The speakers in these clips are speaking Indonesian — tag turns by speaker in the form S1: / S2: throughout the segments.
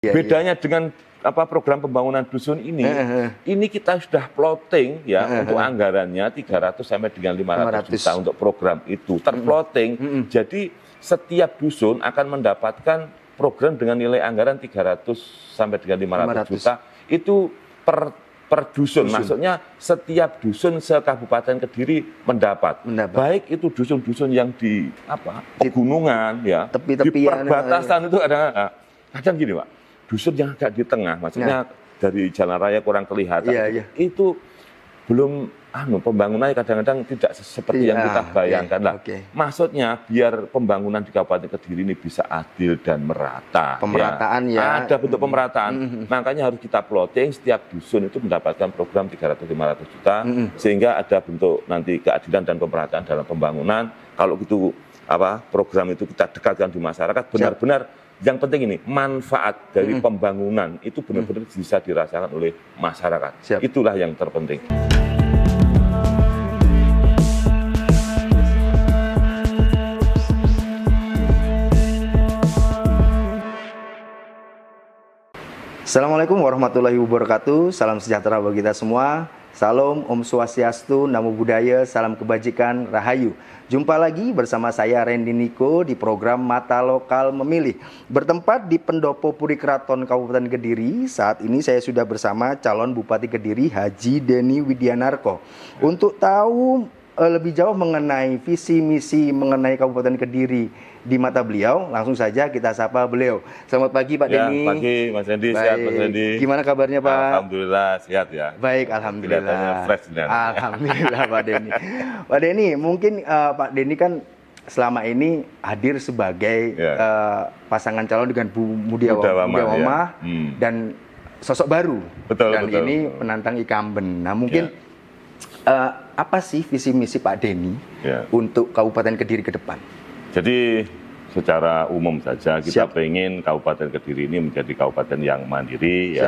S1: Ya,
S2: Bedanya dengan program pembangunan dusun ini kita sudah plotting ya untuk anggarannya 300 sampai dengan 500 juta untuk program itu terploting. Jadi setiap dusun akan mendapatkan program dengan nilai anggaran 300 sampai dengan 500 juta itu per dusun. Maksudnya setiap dusun se-Kabupaten Kediri mendapat. Baik itu dusun-dusun yang di pegunungan ya, di perbatasan itu ada kadang gini Pak. Dusun yang agak di tengah, maksudnya dari jalan raya kurang kelihatan, itu belum pembangunannya kadang-kadang tidak seperti yang kita bayangkan lah. Maksudnya biar pembangunan di Kabupaten Kediri ini bisa adil dan merata.
S1: Pemerataan
S2: Ada bentuk pemerataan. Makanya harus kita plotting setiap dusun itu mendapatkan program 300-500 juta sehingga ada bentuk nanti keadilan dan pemerataan dalam pembangunan. Kalau gitu program itu kita dekatkan di masyarakat benar-benar. Yang penting ini, manfaat dari pembangunan itu benar-benar bisa dirasakan oleh masyarakat. Itulah yang terpenting.
S1: Assalamualaikum warahmatullahi wabarakatuh. Salam sejahtera bagi kita semua. Salam, Om Swastiastu, Namo Buddhaya, salam kebajikan, Rahayu. Jumpa lagi bersama saya Randy Niko di program Mata Lokal Memilih. Bertempat di Pendopo Puri Keraton Kabupaten Kediri. Saat ini saya sudah bersama calon Bupati Kediri Haji Denny Widianarko. Untuk tahu lebih jauh mengenai visi misi mengenai Kabupaten Kediri di mata beliau, langsung saja kita sapa beliau. Selamat pagi Pak Denny.
S2: Pagi Mas Randy, sehat Mas Randy.
S1: Gimana kabarnya Pak?
S2: Alhamdulillah sehat ya.
S1: Baik, alhamdulillah.
S2: Fresh,
S1: alhamdulillah Pak Denny. Pak Denny, mungkin Pak Denny kan selama ini hadir sebagai pasangan calon dengan Bu Mudiawama dan sosok baru. Dan ini penantang incumbent. Nah mungkin apa sih visi misi Pak Denny untuk Kabupaten Kediri ke depan?
S2: Jadi secara umum saja kita pengen Kabupaten Kediri ini menjadi kabupaten yang mandiri,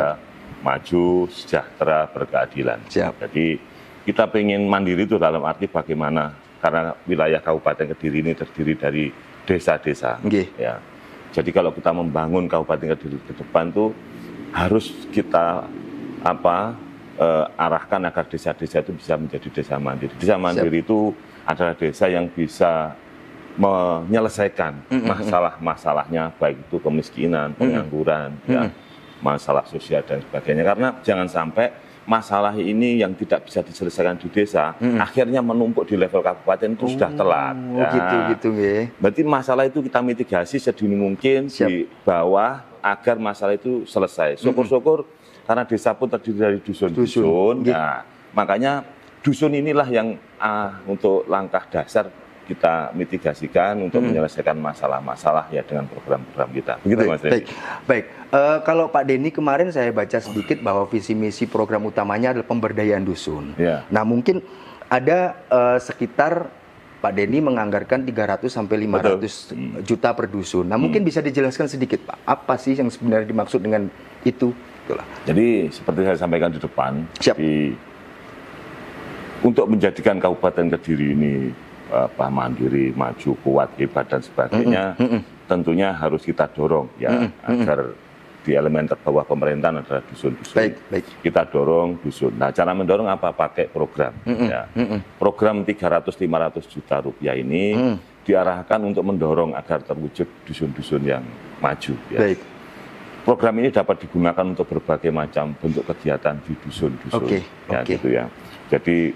S2: maju, sejahtera, berkeadilan. Jadi kita pengen mandiri itu dalam arti bagaimana, karena wilayah Kabupaten Kediri ini terdiri dari desa-desa. Ya. Jadi kalau kita membangun Kabupaten Kediri ke depan tuh harus kita arahkan agar desa-desa itu bisa menjadi desa mandiri. Desa mandiri itu adalah desa yang bisa menyelesaikan masalah-masalahnya, baik itu kemiskinan, pengangguran, masalah sosial dan sebagainya. Karena jangan sampai masalah ini yang tidak bisa diselesaikan di desa, akhirnya menumpuk di level kabupaten itu sudah telat. Berarti masalah itu kita mitigasi sedini mungkin di bawah agar masalah itu selesai. Syukur-syukur karena desa pun terdiri dari dusun-dusun. Nah, makanya dusun inilah yang untuk langkah dasar kita mitigasikan untuk menyelesaikan masalah-masalah ya dengan program-program kita. Begitu Mas Denny.
S1: Baik. Kalau Pak Denny kemarin saya baca sedikit bahwa visi misi program utamanya adalah pemberdayaan dusun. Nah mungkin ada sekitar Pak Denny menganggarkan 300 sampai 500 juta per dusun. Nah mungkin bisa dijelaskan sedikit Pak, apa sih yang sebenarnya dimaksud dengan itu?
S2: Jadi seperti saya sampaikan di depan, untuk menjadikan Kabupaten Kediri ini mandiri, maju, kuat, hebat dan sebagainya, tentunya harus kita dorong agar di elemen terbawah pemerintahan adalah dusun-dusun. Kita dorong dusun. Nah, cara mendorong apa? Pakai program. Program 300-500 juta rupiah ini diarahkan untuk mendorong agar terwujud dusun-dusun yang maju. Program ini dapat digunakan untuk berbagai macam bentuk kegiatan di dusun-dusun. Gitu ya. Jadi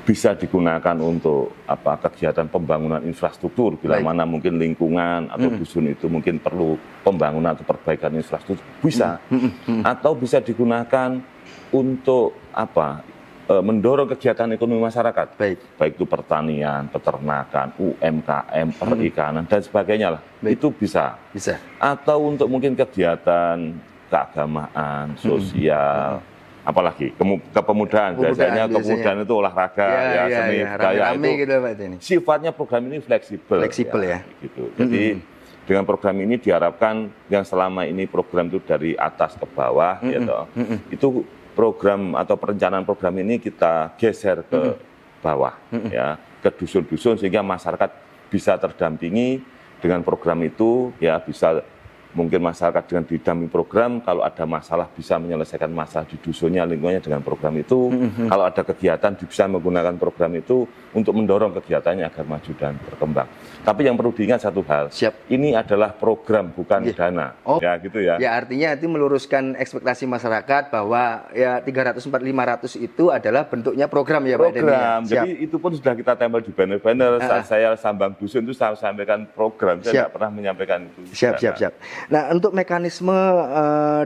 S2: bisa digunakan untuk kegiatan pembangunan infrastruktur bila mana mungkin lingkungan atau dusun itu mungkin perlu pembangunan atau perbaikan infrastruktur bisa, atau bisa digunakan untuk mendorong kegiatan ekonomi masyarakat, baik itu pertanian, peternakan, UMKM, perikanan dan sebagainya lah. Itu bisa. Atau untuk mungkin kegiatan keagamaan, sosial. Apalagi kepemudaan, biasanya kepemudaan itu olahraga, seni budaya itu
S1: gitu, Pak Denny.
S2: Sifatnya program ini fleksibel gitu. Jadi dengan program ini diharapkan yang selama ini program itu dari atas ke bawah itu program atau perencanaan program ini kita geser ke bawah ke dusun-dusun sehingga masyarakat bisa terdampingi dengan program itu bisa mungkin masyarakat dengan didampingi program, kalau ada masalah bisa menyelesaikan masalah di dusunnya, lingkungannya dengan program itu. Kalau ada kegiatan bisa menggunakan program itu untuk mendorong kegiatannya agar maju dan berkembang. Tapi yang perlu diingat satu hal, ini adalah program bukan dana. Ya gitu ya.
S1: Ya artinya itu meluruskan ekspektasi masyarakat bahwa ya 300-500 itu adalah bentuknya program ya Pak Denny.
S2: Program, jadi itu pun sudah kita tempel di banner-banner. Saat saya sambang dusun itu saya sampaikan program, saya tidak pernah menyampaikan itu.
S1: Siap. Nah, untuk mekanisme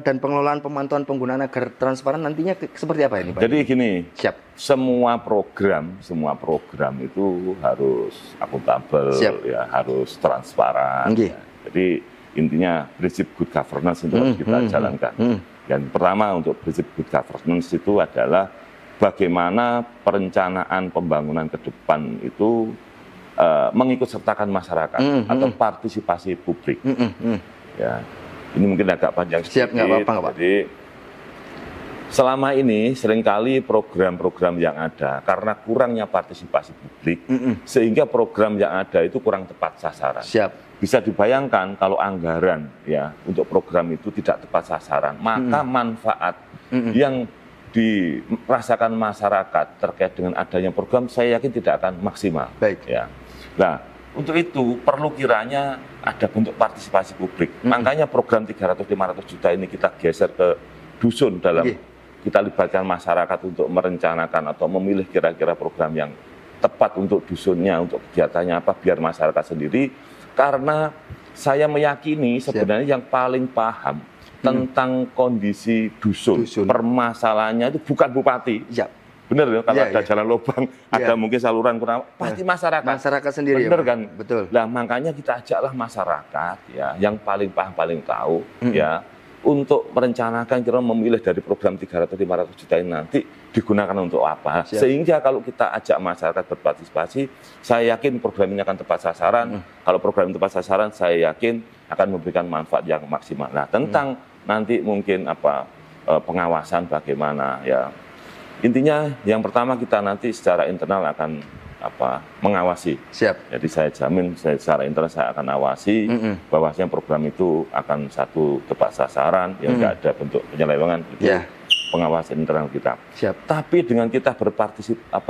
S1: dan pengelolaan pemantauan penggunaan agar transparan nantinya seperti apa ini Pak?
S2: Jadi gini, semua program itu harus akuntabel, ya, harus transparan. Ya. Jadi intinya prinsip good governance itu harus kita jalankan. Dan pertama untuk prinsip good governance itu adalah bagaimana perencanaan pembangunan ke depan itu mengikut sertakan masyarakat atau partisipasi publik. Ya, ini mungkin agak panjang sedikit.
S1: Nggak apa-apa.
S2: Jadi selama ini seringkali program-program yang ada karena kurangnya partisipasi publik, sehingga program yang ada itu kurang tepat sasaran. Bisa dibayangkan kalau anggaran ya untuk program itu tidak tepat sasaran, maka manfaat yang dirasakan masyarakat terkait dengan adanya program, saya yakin tidak akan maksimal. Ya. Nah, untuk itu perlu kiranya ada bentuk partisipasi publik. Makanya program 300-500 juta ini kita geser ke dusun dalam kita libatkan masyarakat untuk merencanakan atau memilih kira-kira program yang tepat untuk dusunnya, untuk kegiatannya apa, biar masyarakat sendiri. Karena saya meyakini sebenarnya yang paling paham tentang kondisi dusun. Permasalahannya itu bukan bupati. Benar ya, kalau ada jalan lubang, ada mungkin saluran kurang, pasti masyarakat
S1: sendiri.
S2: Benar kan?
S1: Betul.
S2: Nah, makanya kita ajaklah masyarakat ya, yang paling paham, paling tahu ya, untuk merencanakan kira memilih dari program 300-500 juta ini nanti digunakan untuk apa. Sehingga kalau kita ajak masyarakat berpartisipasi, saya yakin program ini akan tepat sasaran. Kalau program ini tepat sasaran, saya yakin akan memberikan manfaat yang maksimal. Nah, tentang nanti mungkin pengawasan bagaimana ya. Intinya yang pertama kita nanti secara internal akan mengawasi. Jadi saya jamin secara internal saya akan awasi bahwasanya program itu akan satu tepat sasaran, yang nggak ada bentuk penyelewengan. Pengawasan internal kita. Tapi dengan kita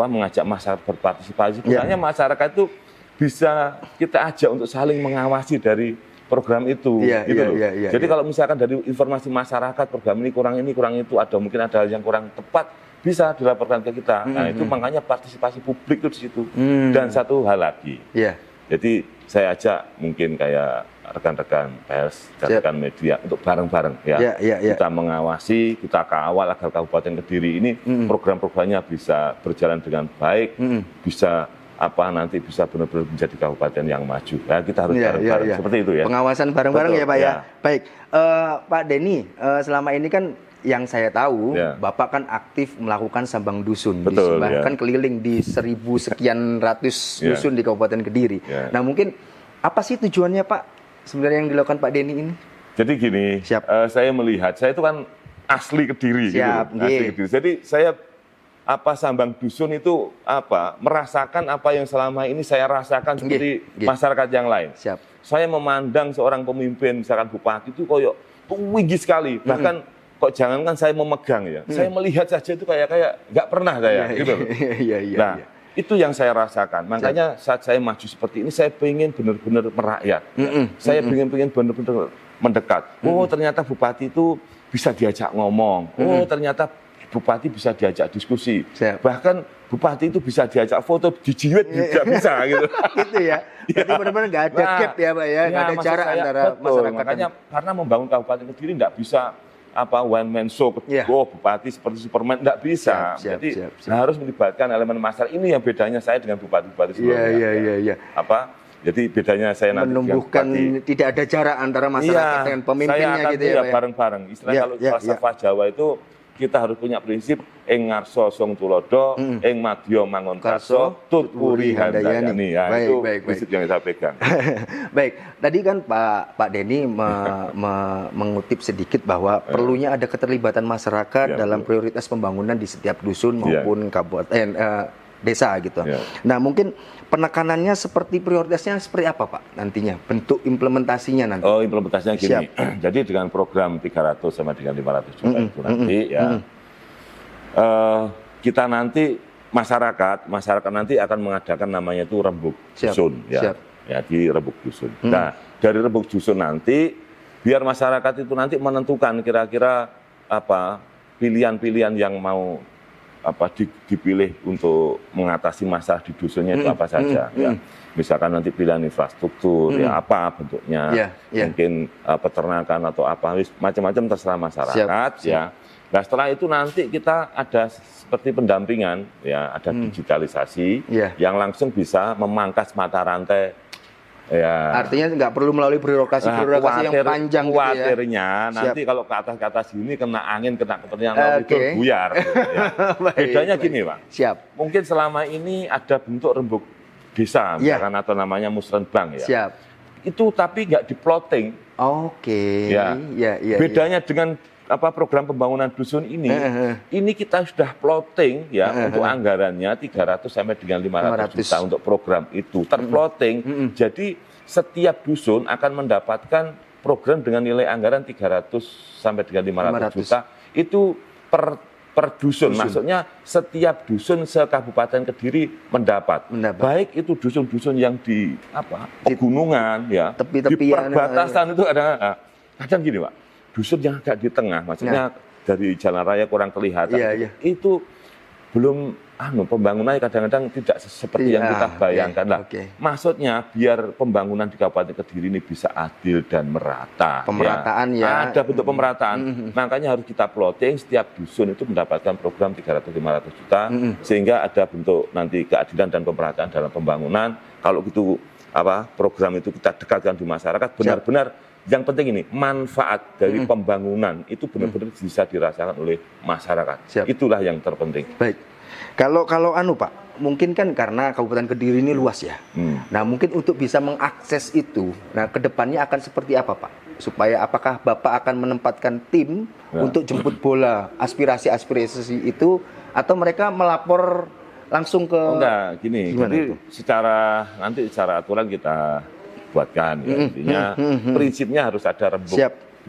S2: mengajak masyarakat berpartisipasi, sebenarnya masyarakat itu bisa kita ajak untuk saling mengawasi dari program itu. Jadi kalau misalkan dari informasi masyarakat program ini kurang itu, ada mungkin ada hal yang kurang tepat, bisa dilaporkan ke kita. Nah, itu makanya partisipasi publik itu di situ. Dan satu hal lagi. Jadi saya ajak mungkin kayak rekan-rekan pers, rekan media untuk bareng-bareng ya. Kita mengawasi, kita kawal agar Kabupaten Kediri ini program-programnya bisa berjalan dengan baik, bisa nanti bisa benar-benar menjadi kabupaten yang maju. Ya, kita harus bareng-bareng seperti itu ya.
S1: Pengawasan bareng-bareng ya Pak ya. Baik, Pak Denny, selama ini kan yang saya tahu, Bapak kan aktif melakukan sambang dusun, bahkan keliling di 1.000 sekian ratus dusun di Kabupaten Kediri. Nah, mungkin apa sih tujuannya Pak sebenarnya yang dilakukan Pak Denny ini?
S2: Jadi gini, saya melihat, saya itu kan asli Kediri, asli Kediri. Jadi saya sambang dusun itu merasakan apa yang selama ini saya rasakan seperti masyarakat yang lain. Saya memandang seorang pemimpin, misalkan bupati itu koyok tinggi sekali, bahkan kok jangankan saya memegang ya, saya melihat saja itu kayak nggak pernah saya, gitu loh. Nah, itu yang saya rasakan. Makanya saat saya maju seperti ini, saya pengen benar-benar merakyat. Saya pengen benar-benar mendekat. Oh, ternyata bupati itu bisa diajak ngomong. Oh, ternyata bupati bisa diajak diskusi. Bahkan bupati itu bisa diajak foto, dijiwet juga bisa gitu.
S1: Gitu ya. Jadi benar-benar nggak ada gap ya Pak ya, nggak ada jarak antara masyarakat.
S2: Makanya karena membangun Kabupaten Kediri nggak bisa one man show, bupati seperti Superman, nggak bisa. Jadi harus melibatkan elemen masyarakat. Ini yang bedanya saya dengan bupati-bupati sebelumnya. Jadi bedanya saya nanti
S1: menumbuhkan tidak ada jarak antara masyarakat dengan pemimpinnya gitu ya Pak.
S2: Bareng-bareng. Istilah kalau falsafah Jawa itu kita harus punya prinsip ing ngarso song tulodo, ing madya mangun karso, tut uri handayani. Ya, itu prinsip yang saya pegang.
S1: Baik, tadi kan Pak Denny mengutip sedikit bahwa perlunya ada keterlibatan masyarakat dalam prioritas pembangunan di setiap dusun maupun kabupaten desa gitu.
S2: Ya.
S1: Nah, mungkin penekanannya seperti prioritasnya seperti apa, Pak? Nantinya bentuk implementasinya nanti.
S2: Oh, implementasinya gini. Jadi dengan program 300 sama dengan 500 juta itu nanti kita nanti masyarakat nanti akan mengadakan namanya itu rembuk dusun ya. Ya, di rembuk dusun. Nah, dari rembuk dusun nanti biar masyarakat itu nanti menentukan kira-kira apa pilihan-pilihan yang mau dipilih untuk mengatasi masalah di dusunnya itu apa saja ya. Misalkan nanti pilihan infrastruktur ya apa bentuknya, mungkin peternakan atau apa macam-macam terserah masyarakat ya. Nah, setelah itu nanti kita ada seperti pendampingan ya, ada digitalisasi yang langsung bisa memangkas mata rantai. Ya.
S1: Artinya nggak perlu melalui birokrasi yang panjang
S2: khawatirnya gitu ya. Nanti kalau ke atas sini kena angin, kena kepentingan laut itu buyar. Gitu, ya. Bedanya gini, Pak. Mungkin selama ini ada bentuk rembuk desa, misalkan atau namanya musrenbang ya. Itu tapi nggak diplotting. Ya. Bedanya dengan program pembangunan dusun ini kita sudah plotting ya untuk anggarannya 300 sampai dengan 500 juta untuk program itu terplotting. Jadi setiap dusun akan mendapatkan program dengan nilai anggaran 300 sampai dengan 500 juta itu per dusun. Maksudnya setiap dusun se-Kabupaten Kediri mendapat. Baik itu dusun-dusun yang di pegunungan ya, di perbatasan itu ada kadang gini, Pak. Dusun yang agak di tengah, maksudnya dari jalan raya kurang kelihatan, itu belum pembangunannya kadang-kadang tidak seperti yang kita bayangkan lah. Maksudnya biar pembangunan di Kabupaten Kediri ini bisa adil dan merata.
S1: Pemerataan
S2: Ada bentuk pemerataan. Makanya harus kita plotting setiap dusun itu mendapatkan program 300-500 juta sehingga ada bentuk nanti keadilan dan pemerataan dalam pembangunan. Kalau gitu program itu kita dekatkan di masyarakat benar-benar. Yang penting ini, manfaat dari pembangunan itu benar-benar bisa dirasakan oleh masyarakat. Itulah yang terpenting.
S1: Baik. Kalau Pak, mungkin kan karena Kabupaten Kediri ini luas ya. Nah, mungkin untuk bisa mengakses itu, nah kedepannya akan seperti apa, Pak? Supaya apakah Bapak akan menempatkan tim untuk jemput bola aspirasi-aspirasi itu, atau mereka melapor langsung ke...
S2: Enggak, gini. Jadi secara aturan kita buatkan ya, intinya prinsipnya harus ada rembuk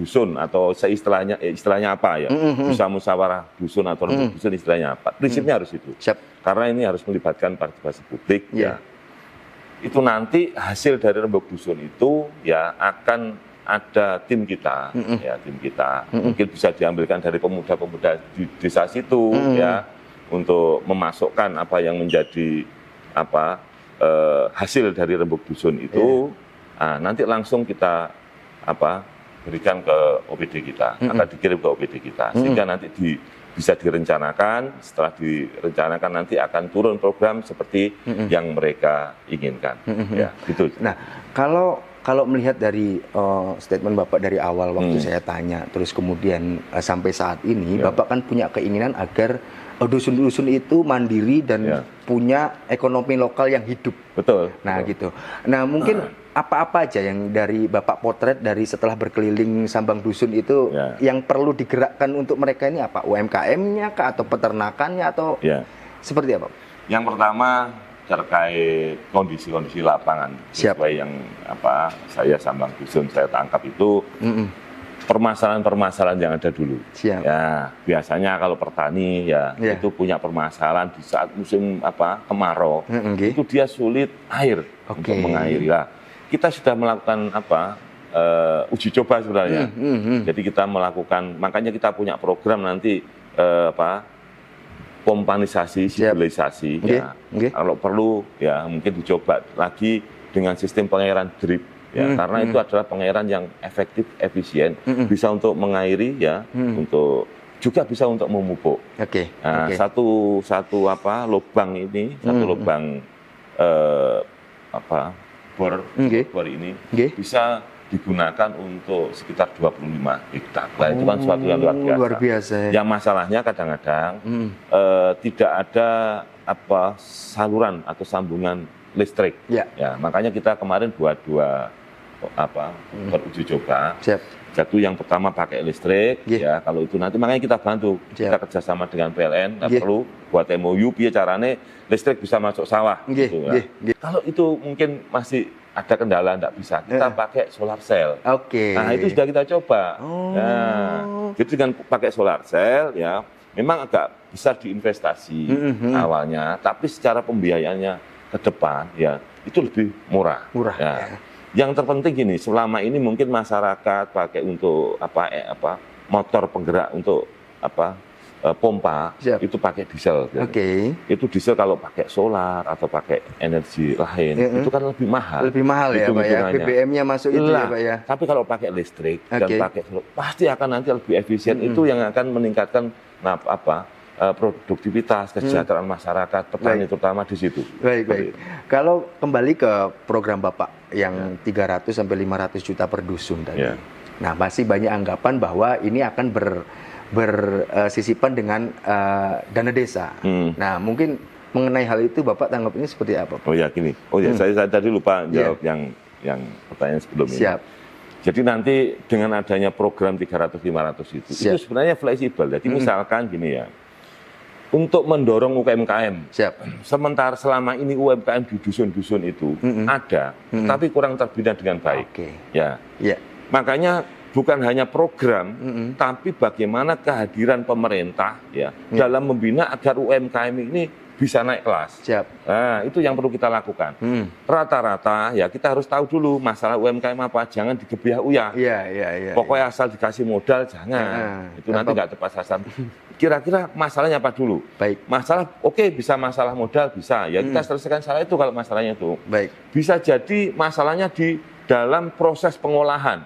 S2: dusun atau istilahnya apa ya, bisa musyawarah dusun atau rembuk dusun istilahnya apa, prinsipnya harus itu. Karena ini harus melibatkan partisipasi publik ya. Itu nanti hasil dari rembuk dusun itu ya akan ada tim kita ya, tim kita mungkin bisa diambilkan dari pemuda-pemuda di desa situ ya, untuk memasukkan apa yang menjadi hasil dari rembuk dusun itu. Nanti langsung kita berikan ke OPD kita, akan dikirim ke OPD kita, sehingga nanti bisa direncanakan. Setelah direncanakan nanti akan turun program seperti yang mereka inginkan. Ya, gitu.
S1: Nah, kalau melihat dari statement Bapak dari awal waktu saya tanya, terus kemudian sampai saat ini, Bapak kan punya keinginan agar dusun-dusun itu mandiri dan punya ekonomi lokal yang hidup.
S2: Betul.
S1: Nah, gitu. Nah, mungkin apa-apa aja yang dari Bapak potret dari setelah berkeliling Sambang Dusun itu yang perlu digerakkan untuk mereka ini apa? UMKM-nya kah, atau peternakannya, atau seperti apa?
S2: Yang pertama terkait kondisi-kondisi lapangan. Sesuai yang saya Sambang Dusun saya tangkap itu permasalahan-permasalahan yang ada dulu. Ya, biasanya kalau petani itu punya permasalahan di saat musim kemarau. Itu dia sulit air untuk mengairi. Kita sudah melakukan uji coba sebenarnya. Jadi kita melakukan, makanya kita punya program nanti pompanisasi, sibulisasi. Kalau perlu ya mungkin dicoba lagi dengan sistem pengairan drip. Karena itu adalah pengairan yang efektif, efisien, bisa untuk mengairi untuk juga bisa untuk memupuk. Satu lubang ini, lubang bor ini bisa digunakan untuk sekitar 25 hektar. Itu kan suatu yang luar biasa. Yang masalahnya kadang-kadang tidak ada saluran atau sambungan listrik. Ya, makanya kita kemarin buat beruji coba Satu yang pertama pakai listrik, ya kalau itu nanti makanya kita bantu, kita kerjasama dengan PLN, nggak perlu buat MOU, biar carane listrik bisa masuk sawah. Gitu, ya. Kalau itu mungkin masih ada kendala, nggak bisa, kita pakai solar cell. Nah itu sudah kita coba. Nah, jadi dengan pakai solar cell, ya memang agak besar diinvestasi awalnya, tapi secara pembiayaannya ke depan, ya itu lebih murah. Ya. Yang terpenting gini, selama ini mungkin masyarakat pakai untuk motor penggerak untuk pompa, itu pakai diesel. Itu diesel kalau pakai solar atau pakai energi lain, itu kan lebih mahal.
S1: Lebih mahal ya Pak ya, BBM-nya masuk itu ya Pak ya.
S2: Tapi kalau pakai listrik dan pakai solar, pasti akan nanti lebih efisien. Itu yang akan meningkatkan produktivitas, kesejahteraan masyarakat, petani terutama di situ.
S1: Baik. Kalau kembali ke program Bapak yang 300 sampai 500 juta per dusun tadi. Nah, masih banyak anggapan bahwa ini akan bersisipan dengan dana desa. Nah, mungkin mengenai hal itu Bapak tanggapnya seperti apa Pak?
S2: Gini. Saya tadi lupa jawab yang pertanyaan sebelumnya.
S1: Siap.
S2: Jadi nanti dengan adanya program 300-500 itu sebenarnya fleksibel. Jadi misalkan gini ya, untuk mendorong UMKM. Sementara selama ini UMKM di dusun-dusun itu ada, tapi kurang terbina dengan baik. Makanya bukan hanya program, tapi bagaimana kehadiran pemerintah dalam membina agar UMKM ini bisa naik kelas. Nah, itu yang perlu kita lakukan. Rata-rata ya kita harus tahu dulu masalah UMKM apa, jangan digebiah-uyah. Pokoknya asal dikasih modal jangan. Itu nanti nggak tepat sasaran. Kira-kira masalahnya apa dulu? Masalah bisa masalah modal bisa. Ya kita selesaikan salah itu kalau masalahnya itu. Bisa jadi masalahnya di dalam proses pengolahan.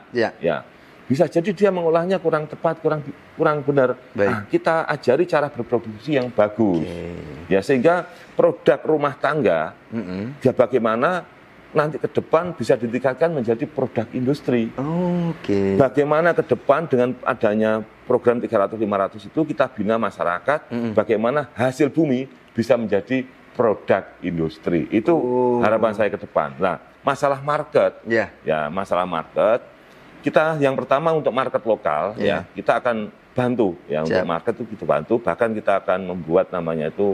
S2: Bisa jadi dia mengolahnya kurang tepat, kurang benar. Nah, kita ajari cara berproduksi yang bagus. Ya sehingga produk rumah tangga ya bagaimana nanti ke depan bisa ditingkatkan menjadi produk industri. Bagaimana ke depan dengan adanya program 300-500 itu kita bina masyarakat, bagaimana hasil bumi bisa menjadi produk industri. Itu harapan saya ke depan. Nah, masalah market, masalah market, kita yang pertama untuk market lokal, kita akan bantu untuk market itu kita bantu, bahkan kita akan membuat namanya itu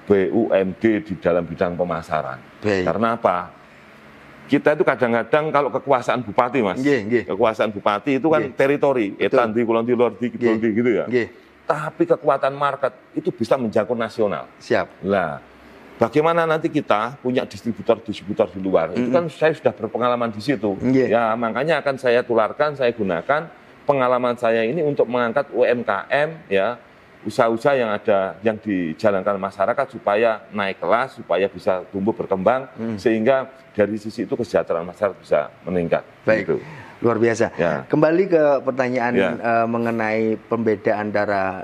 S2: BUMD di dalam bidang pemasaran. Karena apa? Kita itu kadang-kadang kalau kekuasaan bupati, Mas, kekuasaan bupati itu kan teritori, etan di kulon di lor di gitu ya. Tapi kekuatan market itu bisa menjangkau nasional. Nah, bagaimana nanti kita punya distributor-distributor di luar? Itu kan saya sudah berpengalaman di situ. Ya, makanya akan saya tularkan, saya gunakan pengalaman saya ini untuk mengangkat UMKM, usaha-usaha yang dijalankan masyarakat supaya naik kelas, supaya bisa tumbuh berkembang, sehingga dari sisi itu kesejahteraan masyarakat bisa meningkat.
S1: Gitu. Luar biasa. Kembali ke pertanyaan mengenai pembedaan antara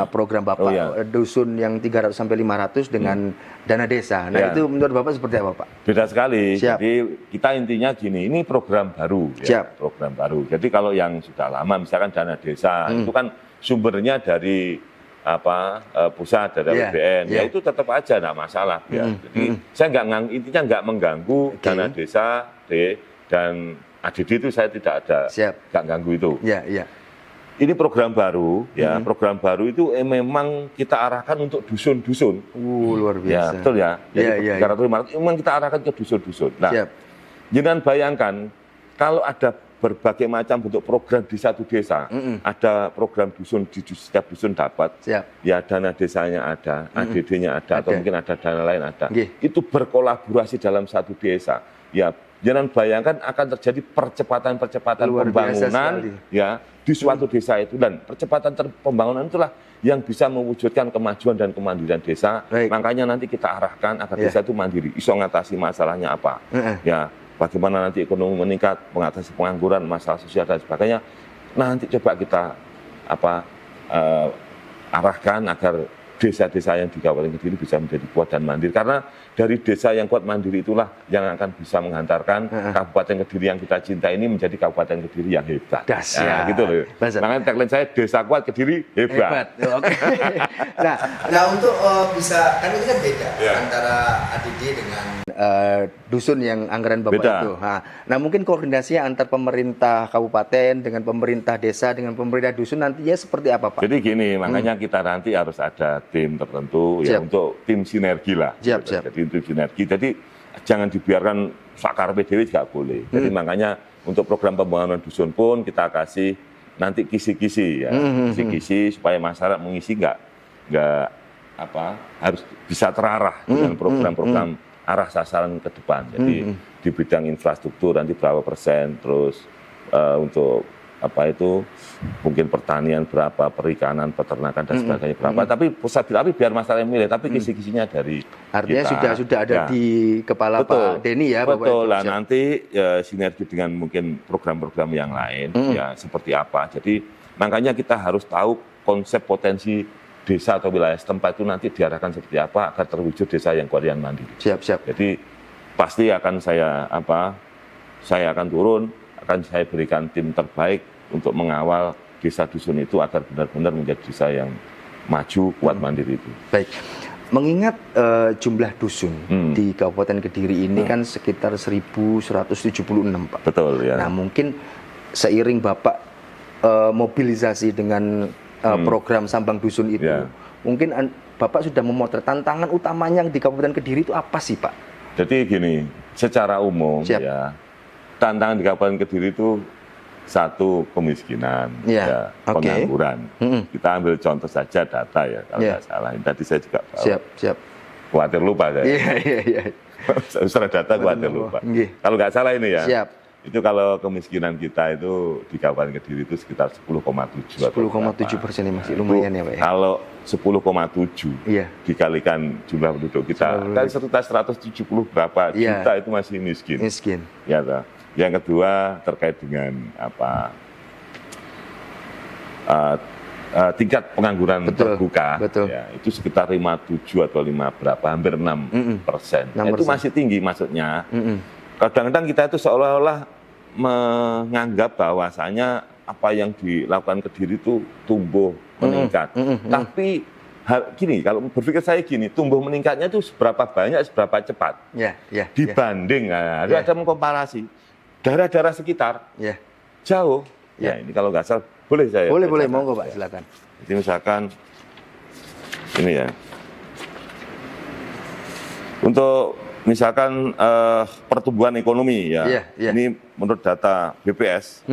S1: program Bapak dusun yang 300 sampai 500 dengan dana desa. Nah, itu menurut Bapak seperti apa, Pak?
S2: Beda sekali. Jadi kita intinya gini, ini program baru, program baru. Jadi kalau yang sudah lama misalkan dana desa itu kan sumbernya dari pusat, dari APBN, itu tetap aja enggak masalah. Jadi saya intinya nggak mengganggu dana desa dan ADD itu saya tidak ada, nggak ganggu itu. Ini program baru, program baru itu memang kita arahkan untuk dusun-dusun.
S1: Luar biasa.
S2: Betul ya. Jadi 300-500 memang kita arahkan ke dusun-dusun. Nah, jangan bayangkan kalau ada berbagai macam bentuk program di satu desa, ada program dusun di setiap dusun dapat, ya dana desanya ada, ADD-nya ada, atau mungkin ada dana lain ada. Itu berkolaborasi dalam satu desa. Ya, jangan bayangkan akan terjadi percepatan pembangunan di suatu desa itu, dan percepatan pembangunan itulah yang bisa mewujudkan kemajuan dan kemandirian desa. Makanya nanti kita arahkan agar desa itu mandiri, iso ngatasi masalahnya apa. Bagaimana nanti ekonomi meningkat, mengatasi pengangguran, masalah sosial dan sebagainya. Nanti coba kita arahkan agar desa-desa yang di Kabupaten Kediri bisa menjadi kuat dan mandiri. Karena dari desa yang kuat mandiri itulah yang akan bisa menghantarkan Kabupaten Kediri yang kita cinta ini menjadi Kabupaten Kediri yang hebat. Nah, gitu loh. Makanya tagline saya, desa kuat Kediri hebat.
S1: Nah untuk bisa, kan ini kan beda antara ADD dengan dusun yang anggaran Bapak
S2: Beda.
S1: itu. Nah, mungkin koordinasinya antar pemerintah kabupaten dengan pemerintah desa dengan pemerintah dusun nantinya seperti apa, Pak?
S2: Jadi gini, makanya kita nanti harus ada tim tertentu ya
S1: Siap.
S2: untuk tim sinergi lah.
S1: Siap,
S2: gitu.
S1: siap.
S2: Jadi tim sinergi. Jadi jangan dibiarkan sakar PDW juga boleh. Jadi makanya untuk program pembangunan dusun pun kita kasih nanti kisi-kisi ya, kisi-kisi supaya masyarakat mengisi nggak harus bisa terarah dengan program-program arah sasaran ke depan. Jadi di bidang infrastruktur nanti berapa persen, terus untuk mungkin pertanian berapa, perikanan, peternakan dan sebagainya berapa. Tapi biar masyarakat yang milih, tapi kisi-kisinya dari
S1: Artinya
S2: kita.
S1: sudah ada
S2: Ya.
S1: di kepala
S2: Betul.
S1: Pak Denny ya, Bapak.
S2: Betul lah,
S1: Siap.
S2: nanti sinergi dengan mungkin program-program yang lain ya seperti apa. Jadi makanya kita harus tahu konsep potensi desa atau wilayah setempat itu nanti diarahkan seperti apa agar terwujud desa yang kuat dan mandiri.
S1: Siap.
S2: Jadi pasti akan saya akan turun, akan saya berikan tim terbaik untuk mengawal desa dusun itu agar benar-benar menjadi desa yang maju, kuat, mandiri itu.
S1: Baik. Mengingat jumlah dusun di Kabupaten Kediri ini kan sekitar 1.176, Pak.
S2: Betul ya.
S1: Nah, mungkin seiring Bapak mobilisasi dengan program Sambang Dusun itu,
S2: Ya.
S1: mungkin Bapak sudah memotret tantangan utamanya di Kabupaten Kediri itu apa sih, Pak?
S2: Jadi gini, secara umum
S1: Siap.
S2: ya, tantangan di Kabupaten Kediri itu satu kemiskinan,
S1: Ya,
S2: ya,
S1: oke.
S2: pengangguran. Kita ambil contoh saja data ya, kalau
S1: Ya.
S2: nggak salah. Tadi saya juga
S1: Siap.
S2: khawatir lupa saya.
S1: Iya.
S2: Secara data khawatir lupa.
S1: Nggih.
S2: Kalau nggak salah ini ya.
S1: Siap.
S2: Itu kalau kemiskinan kita itu di Kabupaten Kediri itu sekitar 10,7 atau
S1: 10,7%
S2: berapa.
S1: masih lumayan ya, Pak ya.
S2: Kalau 10,7
S1: Iya.
S2: dikalikan jumlah penduduk kita, kan sekitar 170 berapa
S1: Iya.
S2: juta itu masih miskin.
S1: Miskin.
S2: Ya, toh. Yang kedua terkait dengan tingkat pengangguran
S1: Betul,
S2: terbuka,
S1: betul.
S2: ya, itu sekitar 57 atau 5 berapa, hampir 6%.
S1: 6%.
S2: Itu masih tinggi maksudnya. Kadang-kadang kita itu seolah-olah menganggap bahwasanya apa yang dilakukan Kediri itu tumbuh meningkat. Tapi gini, kalau berpikir saya gini, tumbuh meningkatnya itu seberapa banyak, seberapa cepat
S1: Ya.
S2: dibanding,
S1: Ya.
S2: ada mengkomparasi daerah-daerah sekitar
S1: Ya.
S2: jauh. Ya, ini kalau nggak salah boleh saya.
S1: Boleh,
S2: bacakan.
S1: monggo, Pak, silakan.
S2: Jadi misalkan ini ya, untuk misalkan pertumbuhan ekonomi ya,
S1: Iya.
S2: ini menurut data BPS,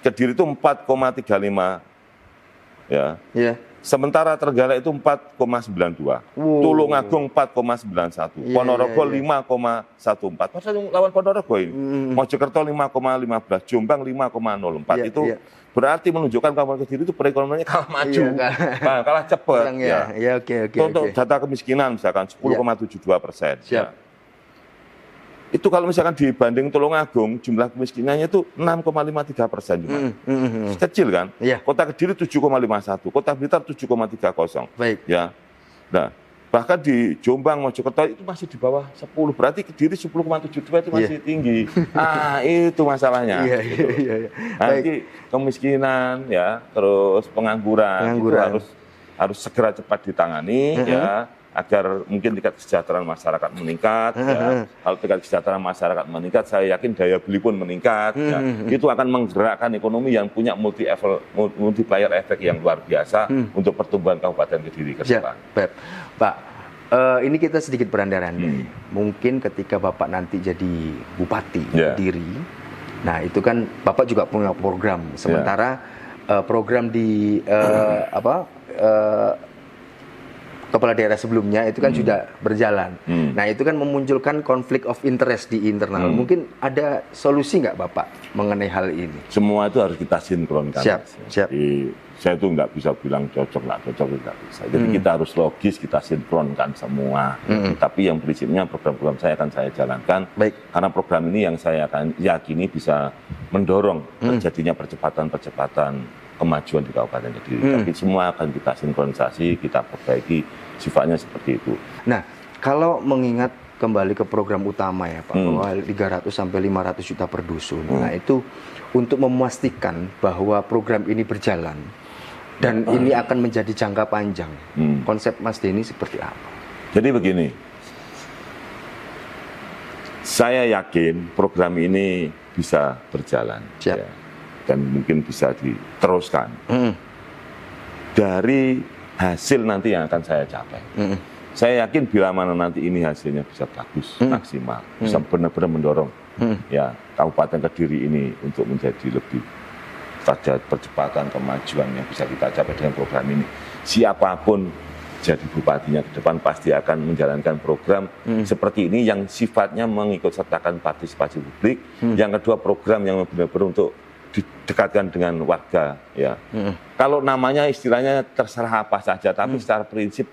S2: Kediri itu 4,35 ya.
S1: Ya.
S2: Sementara Trenggalek itu 4,92,
S1: Wow.
S2: Tulungagung 4,91,
S1: Iya,
S2: Ponorogo
S1: iya.
S2: 5,14. Padahal lawan Ponorogo ini. Mojokerto 5,15, Jombang 5,04.
S1: Iya,
S2: Itu
S1: iya.
S2: berarti menunjukkan Kabupaten Kediri itu perekonomiannya kalah maju,
S1: Iya,
S2: kalah cepat.
S1: Kurang ya. Ya, oke.
S2: Untuk data kemiskinan misalkan 10,72%.
S1: Siap.
S2: Itu kalau misalkan dibanding Tulungagung, jumlah kemiskinannya itu 6,53% cuma. Kecil kan?
S1: Iya.
S2: Kota Kediri 7,51, Kota Blitar 7,30.
S1: Baik.
S2: Ya. Nah, bahkan di Jombang, Mojokerto itu masih di bawah 10. Berarti Kediri 10,72 itu masih tinggi. Itu masalahnya.
S1: Iya.
S2: Nanti kemiskinan ya, terus pengangguran. Itu harus segera cepat ditangani ya, agar mungkin tingkat kesejahteraan masyarakat meningkat. Ya. Kalau tingkat kesejahteraan masyarakat meningkat, saya yakin daya beli pun meningkat. Ya. Itu akan menggerakkan ekonomi yang punya multiplier efek yang luar biasa untuk pertumbuhan Kabupaten Kediri ke depan.
S1: Pak, ini kita sedikit berandai-andai. Mungkin ketika Bapak nanti jadi bupati Kediri, nah itu kan Bapak juga punya program. Sementara program di kepala daerah sebelumnya itu kan sudah berjalan. Nah itu kan memunculkan konflik of interest di internal. Mungkin ada solusi nggak Bapak mengenai hal ini?
S2: Semua itu harus kita sinkronkan.
S1: Siap.
S2: Jadi, saya tuh nggak bisa bilang cocok, nggak cocok, nggak bisa. Jadi kita harus logis, kita sinkronkan semua. Tapi yang prinsipnya program-program saya akan saya jalankan.
S1: Baik.
S2: Karena program ini yang saya akan yakini bisa mendorong terjadinya percepatan kemajuan di Kabupaten Kediri. Tapi semua akan kita sinkronisasi, kita perbaiki, sifatnya seperti itu.
S1: Nah, kalau mengingat kembali ke program utama ya Pak, bahwa 300 sampai 500 juta per dusun. Nah, itu untuk memastikan bahwa program ini berjalan dan ini akan menjadi jangka panjang. Konsep Mas Denny seperti apa?
S2: Jadi begini, Saya yakin program ini bisa berjalan.
S1: Siap.
S2: Ya, dan mungkin bisa diteruskan. Dari hasil nanti yang akan saya capai. Saya yakin bila mana nanti ini hasilnya bisa bagus, maksimal, bisa benar-benar mendorong ya Kabupaten Kediri ini untuk menjadi lebih derajat percepatan kemajuan yang bisa kita capai dengan program ini. Siapapun jadi bupatinya ke depan pasti akan menjalankan program seperti ini yang sifatnya mengikut sertakan partisipasi publik. Yang kedua, program yang benar-benar untuk didekatkan dengan warga ya. Kalau namanya istilahnya terserah apa saja, tapi secara prinsip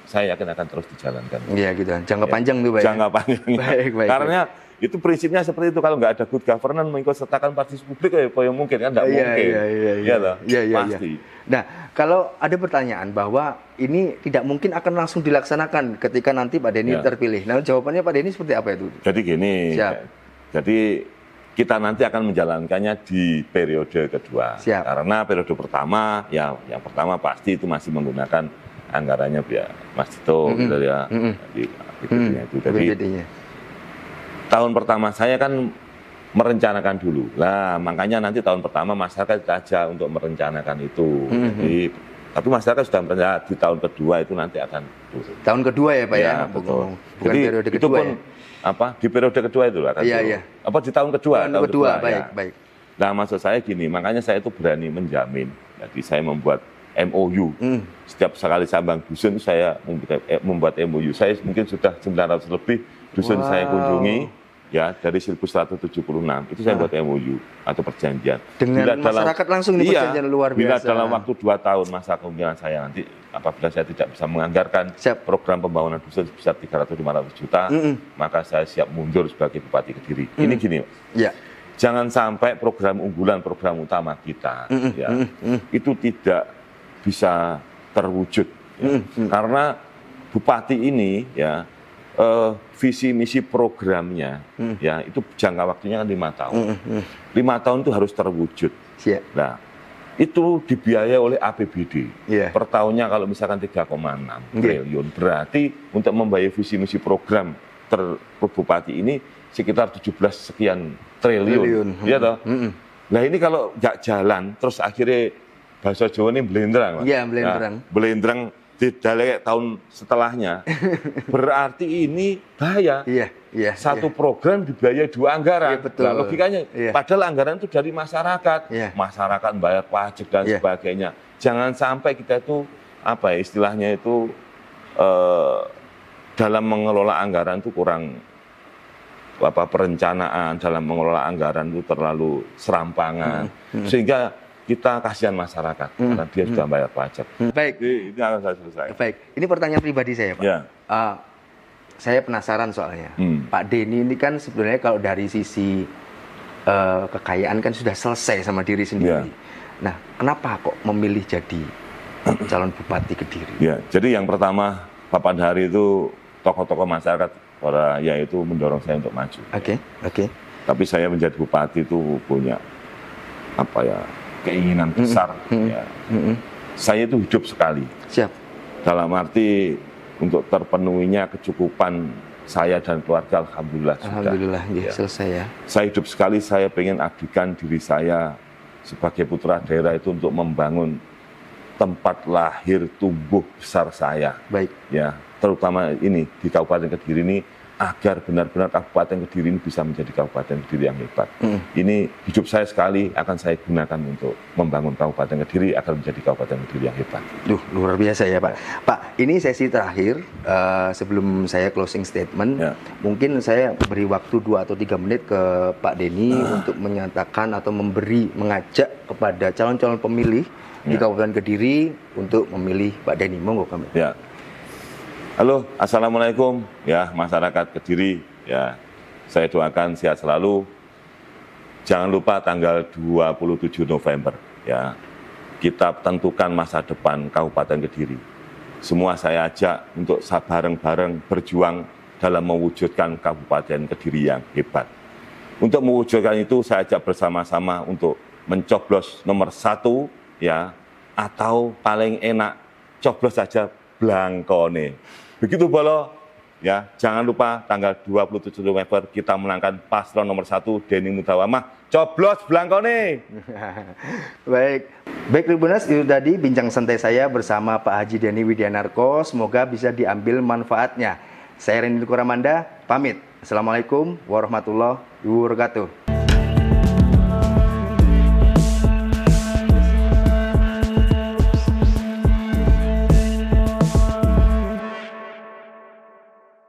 S2: saya yakin akan terus dijalankan.
S1: Iya gitu, jangka panjang tuh Pak.
S2: Jangka panjang.
S1: Baik.
S2: Karena itu prinsipnya seperti itu. Kalau nggak ada good governance mengikut sertakan partisipasi publik ya mungkin kan nggak mungkin.
S1: Iya.
S2: Pasti.
S1: Nah, kalau ada pertanyaan bahwa ini tidak mungkin akan langsung dilaksanakan ketika nanti Pak Denny terpilih. Nah, jawabannya Pak Denny seperti apa itu?
S2: Jadi gini. Jadi kita nanti akan menjalankannya di periode kedua. Karena periode pertama, ya yang pertama pasti itu masih menggunakan anggarannya Mas Tito, gitu ya. Itu. Jadi tahun pertama saya kan merencanakan dulu. Lah, makanya nanti tahun pertama masyarakat kita ajak untuk merencanakan itu. Jadi, tapi masyarakat sudah merencanakan di tahun kedua itu nanti akan turun.
S1: Tahun kedua ya Pak ya?
S2: Betul.
S1: Bukan
S2: jadi
S1: periode kedua
S2: itu pun
S1: ya?
S2: Di periode kedua itu akan turun. Apa di tahun kedua?
S1: Tahun kedua, baik.
S2: Nah, maksud saya gini, makanya saya itu berani menjamin. Jadi saya membuat MOU. Setiap sekali sambang dusun saya membuat MOU. Saya mungkin sudah 900 lebih dusun saya kunjungi. Ya, dari 1176 itu saya buat MOU atau perjanjian.
S1: Dengan masyarakat langsung ini perjanjian luar biasa.
S2: Bila dalam waktu 2 tahun masa kepemimpinan saya nanti, apabila saya tidak bisa menganggarkan program pembangunan dusun sebesar 300-500 juta, maka saya siap mundur sebagai Bupati Kediri. Ini gini, jangan sampai program unggulan, program utama kita, itu tidak bisa terwujud. Karena Bupati ini, visi misi programnya ya itu jangka waktunya kan 5 tahun. 5 tahun itu harus terwujud. Nah, itu dibiayai oleh APBD. Per tahunnya kalau misalkan 3,6 triliun, berarti untuk membayar visi misi program Bupati ini sekitar 17 sekian triliun. Iya toh? Nah, ini kalau nggak jalan terus akhirnya bahasa Jawa ini belendrang.
S1: Iya, belendrang.
S2: Belendrang di tahun setelahnya, berarti ini bahaya. Satu program dibiayai 2 anggaran. Nah, logikanya, padahal anggaran itu dari masyarakat. Masyarakat bayar pajak dan sebagainya. Jangan sampai kita itu, istilahnya itu, dalam mengelola anggaran itu kurang, perencanaan, dalam mengelola anggaran itu terlalu serampangan. Sehingga kita kasihan masyarakat karena dia sudah bayar pajak.
S1: Baik.
S2: Ini akan saya selesai.
S1: Baik. Ini pertanyaan pribadi saya, Pak. Saya penasaran soalnya. Pak Denny ini kan sebenarnya kalau dari sisi kekayaan kan sudah selesai sama diri sendiri. Nah, kenapa kok memilih jadi calon Bupati Kediri?
S2: Jadi yang pertama, Papan Hari itu tokoh-tokoh masyarakat yaitu mendorong saya untuk maju.
S1: Oke.
S2: Tapi saya menjadi bupati itu punya keinginan besar. Saya itu hidup sekali. Dalam arti untuk terpenuhinya kecukupan saya dan keluarga, alhamdulillah sudah.
S1: Selesai ya.
S2: Saya hidup sekali, saya pengen abdikan diri saya sebagai putra daerah itu untuk membangun tempat lahir tumbuh besar saya.
S1: Baik.
S2: Terutama ini di Kabupaten Kediri ini, agar benar-benar Kabupaten Kediri ini bisa menjadi Kabupaten Kediri yang hebat. Ini hidup saya sekali akan saya gunakan untuk membangun Kabupaten Kediri agar menjadi Kabupaten Kediri yang hebat.
S1: Luar biasa ya Pak. Pak, ini sesi terakhir sebelum saya closing statement. Mungkin saya beri waktu 2 atau 3 menit ke Pak Denny untuk menyatakan atau mengajak kepada calon-calon pemilih di Kabupaten Kediri untuk memilih Pak Denny. Monggo kami.
S2: Halo, assalamualaikum masyarakat Kediri. Saya doakan sehat selalu. Jangan lupa tanggal 27 November kita tentukan masa depan Kabupaten Kediri. Semua saya ajak untuk bareng-bareng berjuang dalam mewujudkan Kabupaten Kediri yang hebat. Untuk mewujudkan itu saya ajak bersama-sama untuk mencoblos nomor 1 atau paling enak coblos saja blankone. Begitu bolo Ya, jangan lupa tanggal 27 November kita menangkan paslon nomor 1 Denny Mutawamah. Coblos belangkone.
S1: Baik, Tribuners, itu tadi bincang santai saya bersama Pak Haji Denny Widianarko. Semoga bisa diambil manfaatnya. Saya Rendy Niko Ramanda, pamit. Assalamualaikum warahmatullahi wabarakatuh.